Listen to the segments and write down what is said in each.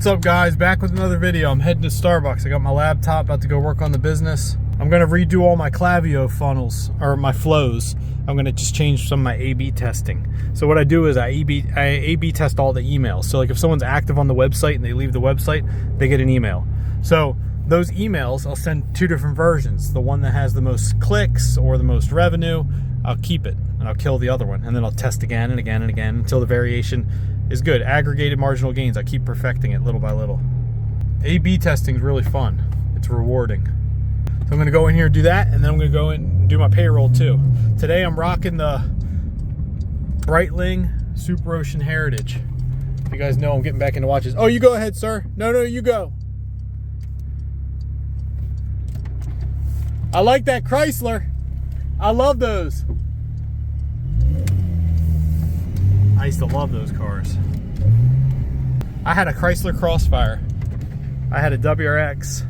What's up, guys? Back with another video. I'm heading to Starbucks. I got my laptop, about to go work on the business. I'm gonna redo all my Clavio funnels, or my flows. I'm gonna just change some of my A/B testing. So what I do is I A/B test all the emails. So like if someone's active on the website and they leave the website, they get an email. So those emails, I'll send two different versions. The one that has the most clicks or the most revenue, I'll keep it and I'll kill the other one. And then I'll test again and again and again until the variation is good. Aggregated marginal gains. I keep perfecting it little by little. A/B testing is really fun. It's rewarding. So I'm going to go in here and do that, and then I'm going to go in and do my payroll too. Today I'm rocking the Breitling Super Ocean Heritage. If you guys know, I'm getting back into watches. Oh, you go ahead, sir. No, you go. I like that Chrysler. I love those. I used to love those cars. I had a Chrysler Crossfire. I had a WRX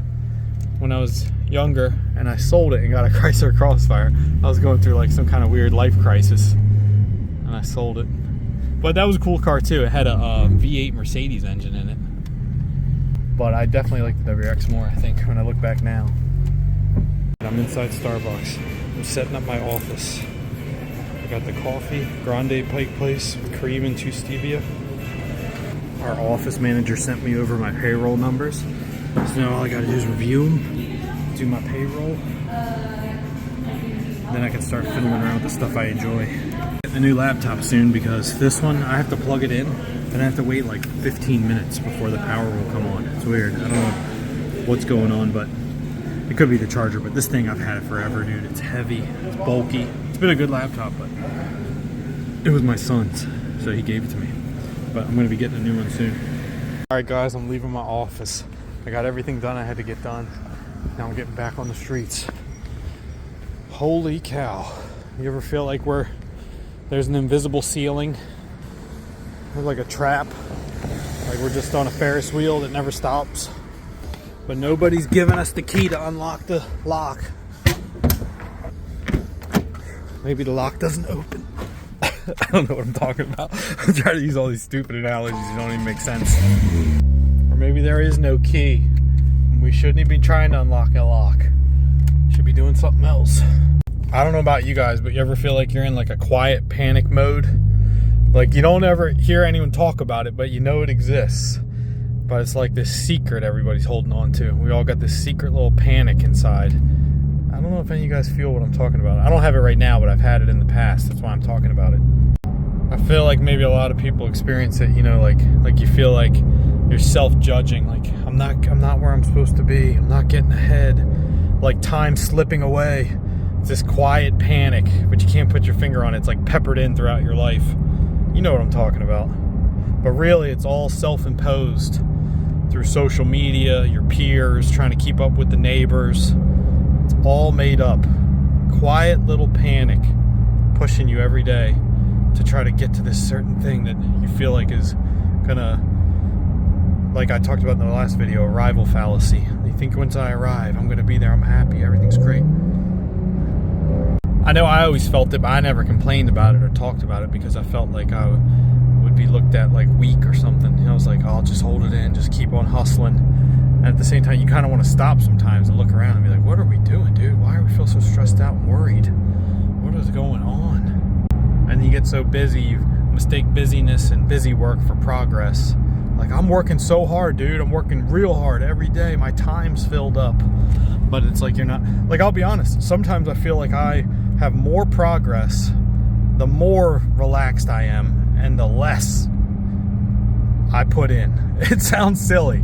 when I was younger, and I sold it and got a Chrysler Crossfire. I was going through like some kind of weird life crisis, and I sold it. But that was a cool car too. It had a V8 Mercedes engine in it. But I definitely like the WRX more, I think, when I look back now. I'm inside Starbucks. I'm setting up my office. I got the coffee, Grande Pike Place, cream and 2 stevia. Our office manager sent me over my payroll numbers. So now all I gotta do is review them, do my payroll. Then I can start fiddling around with the stuff I enjoy. Getting a new laptop soon because this one, I have to plug it in and I have to wait like 15 minutes before the power will come on. It's weird. I don't know what's going on, but it could be the charger. But this thing, I've had it forever, dude. It's heavy, it's bulky. It's been a good laptop, but it was my son's, so he gave it to me. But I'm gonna be getting a new one soon. All right, guys, I'm leaving my office. I got everything done I had to get done. Now I'm getting back on the streets. Holy cow. You ever feel like there's an invisible ceiling? We're like a trap. Like we're just on a Ferris wheel that never stops. But nobody's giving us the key to unlock the lock. Maybe the lock doesn't open. I don't know what I'm talking about. I'm trying to use all these stupid analogies that don't even make sense. Or maybe there is no key. We shouldn't even be trying to unlock a lock. Should be doing something else. I don't know about you guys, but you ever feel like you're in like a quiet panic mode? Like you don't ever hear anyone talk about it, but you know it exists. But it's like this secret everybody's holding on to. We all got this secret little panic inside. I don't know if any of you guys feel what I'm talking about. I don't have it right now, but I've had it in the past. That's why I'm talking about it. I feel like maybe a lot of people experience it, you know, like you feel like you're self-judging, like I'm not where I'm supposed to be. I'm not getting ahead. Like time slipping away. It's this quiet panic, but you can't put your finger on it. It's like peppered in throughout your life. You know what I'm talking about. But really, it's all self-imposed through social media, your peers, trying to keep up with the neighbors. It's all made up. Quiet little panic pushing you every day to try to get to this certain thing that you feel like is gonna, like I talked about in the last video, arrival fallacy. You think once I arrive, I'm gonna be there, I'm happy, everything's great. I know I always felt it, but I never complained about it or talked about it because I felt like I would be looked at like weak or something. You know, I was like, oh, I'll just hold it in, just keep on hustling. And at the same time, you kind of want to stop sometimes and look around and be like, what are we doing, dude? Why do we feel so stressed out and worried? What is going on? And you get so busy, you mistake busyness and busy work for progress. Like, I'm working so hard, dude. I'm working real hard every day. My time's filled up. But it's like you're not. Like, I'll be honest. Sometimes I feel like I have more progress the more relaxed I am and the less I put in. It sounds silly,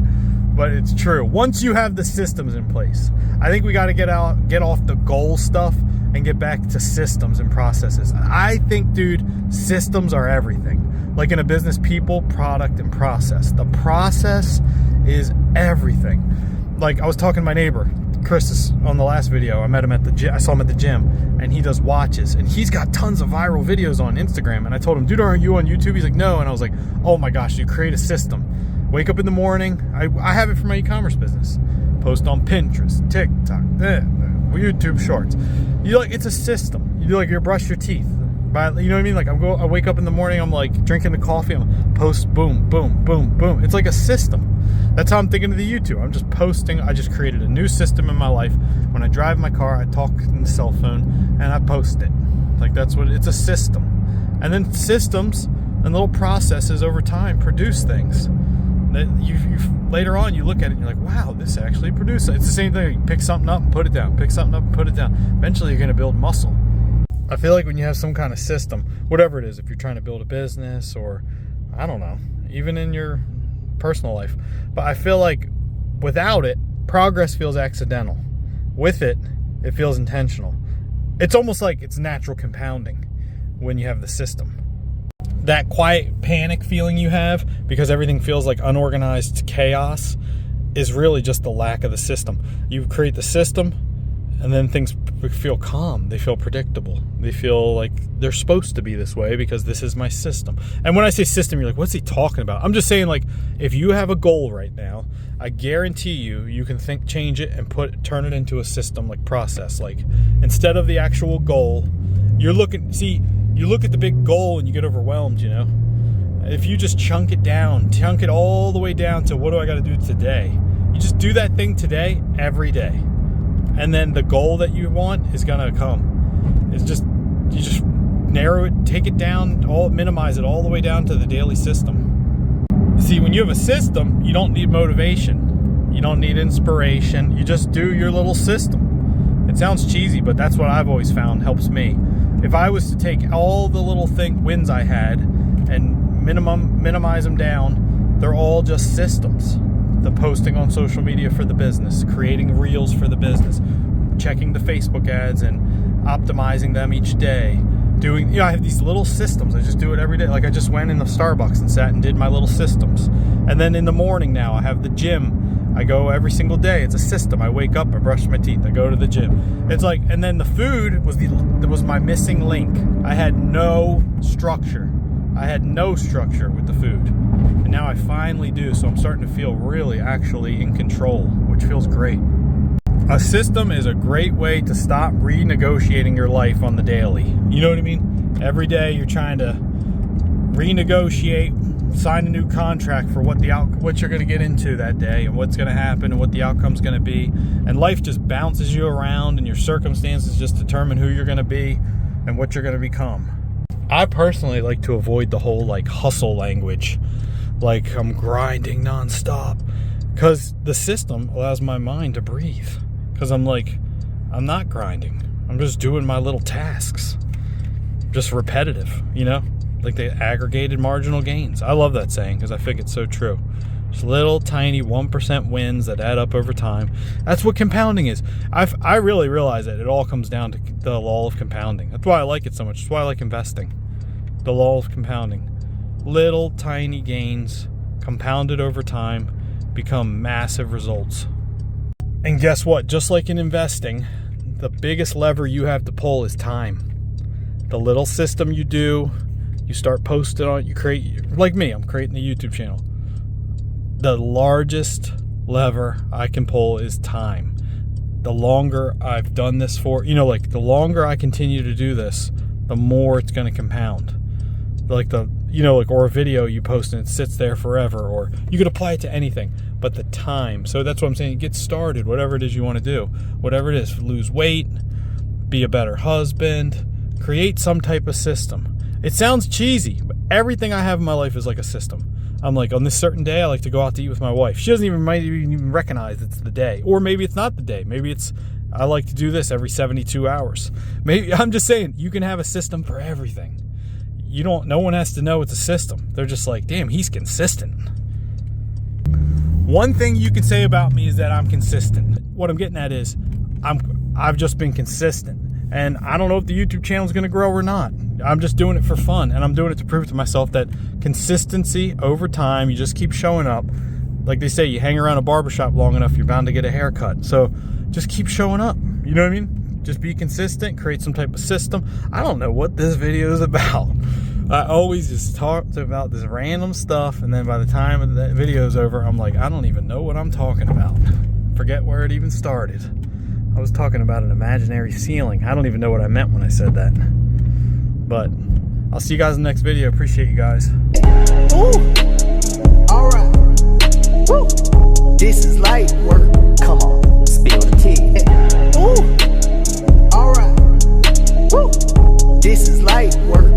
but it's true. Once you have the systems in place, I think we got to get off the goal stuff and get back to systems and processes. I think, dude, systems are everything. Like in a business, people, product, and process. The process is everything. Like I was talking to my neighbor, Chris, on the last video. I met him at the gym. I saw him at the gym, and he does watches, and he's got tons of viral videos on Instagram. And I told him, dude, aren't you on YouTube? He's like, no. And I was like, oh my gosh, you create a system. Wake up in the morning. I have it for my e-commerce business. Post on Pinterest, TikTok, YouTube Shorts. You like, it's a system. You do like, you brush your teeth. But you know what I mean? Like I wake up in the morning, I'm like drinking the coffee, I'm post, boom, boom, boom, boom. It's like a system. That's how I'm thinking of the YouTube. I'm just posting. I just created a new system in my life. When I drive my car, I talk in the cell phone and I post it. Like, that's what it's a system. And then systems and little processes over time produce things that you later on you look at it and you're like, wow, this actually produced it. It's the same thing. You pick something up and put it down. Pick something up and put it down. Eventually you're going to build muscle. I feel like when you have some kind of system, whatever it is, if you're trying to build a business or, I don't know, even in your personal life, but I feel like without it, progress feels accidental. With it, it feels intentional. It's almost like it's natural compounding when you have the system. That quiet panic feeling you have because everything feels like unorganized chaos is really just the lack of the system. You create the system and then things feel calm. They feel predictable. They feel like they're supposed to be this way because this is my system. And when I say system, you're like, what's he talking about? I'm just saying, like, if you have a goal right now, I guarantee you can change it and turn it into a system, like process. Like, instead of the actual goal, you look at the big goal and you get overwhelmed, you know? If you just chunk it all the way down to what do I got to do today? You just do that thing today, every day. And then the goal that you want is going to come. You just narrow it, take it down, minimize it all the way down to the daily system. See, when you have a system, you don't need motivation. You don't need inspiration. You just do your little system. It sounds cheesy, but that's what I've always found helps me. If I was to take all the little wins I had and minimize them down, they're all just systems. The posting on social media for the business, creating reels for the business, checking the Facebook ads and optimizing them each day. I have these little systems. I just do it every day. Like, I just went in the Starbucks and sat and did my little systems. And then in the morning now, I have the gym. I go every single day. It's a system. I wake up, I brush my teeth, I go to the gym. It's like, and then the food was my missing link. I had no structure. With the food. And now I finally do, so I'm starting to feel really actually in control, which feels great. A system is a great way to stop renegotiating your life on the daily. You know what I mean? Every day you're trying to renegotiate, sign a new contract for what you're going to get into that day and what's going to happen and what the outcome's going to be. And life just bounces you around and your circumstances just determine who you're going to be and what you're going to become. I personally like to avoid the whole like hustle language, like I'm grinding nonstop, because the system allows my mind to breathe. Because I'm not grinding. I'm just doing my little tasks, just repetitive, you know, like the aggregated marginal gains. I love that saying because I think it's so true. Just little tiny 1% wins that add up over time. That's what compounding is. I really realize that it all comes down to the law of compounding. That's why I like it so much. That's why I like investing. The law of compounding. Little tiny gains compounded over time become massive results. And guess what? Just like in investing, the biggest lever you have to pull is time. The little system you do, you start posting on it, you create, like me, I'm creating the YouTube channel. The largest lever I can pull is time. The longer I've done this for, the longer I continue to do this, the more it's going to compound. Or a video you post and it sits there forever, or you could apply it to anything, but the time. So that's what I'm saying. Get started, whatever it is you want to do, whatever it is, lose weight, be a better husband, create some type of system. It sounds cheesy, but everything I have in my life is like a system. I'm like, on this certain day, I like to go out to eat with my wife. She might even recognize it's the day, or maybe it's not the day. Maybe I like to do this every 72 hours. Maybe, I'm just saying, you can have a system for everything. No one has to know it's a system. They're just like, damn, he's consistent. One thing you can say about me is that I'm consistent. What I'm getting at is I've just been consistent. And I don't know if the YouTube channel is going to grow or not. I'm just doing it for fun. And I'm doing it to prove to myself that consistency over time, you just keep showing up. Like they say, you hang around a barbershop long enough, you're bound to get a haircut. So just keep showing up. You know what I mean? Just be consistent, create some type of system. I don't know what this video is about. I always just talked about this random stuff, and then by the time the video is over, I'm like, I don't even know what I'm talking about. Forget where it even started. I was talking about an imaginary ceiling. I don't even know what I meant when I said that. But I'll see you guys in the next video. Appreciate you guys. Ooh. All right. Woo. This is light work. Come on, spill the tea. Ooh, alright. Woo. This is light work.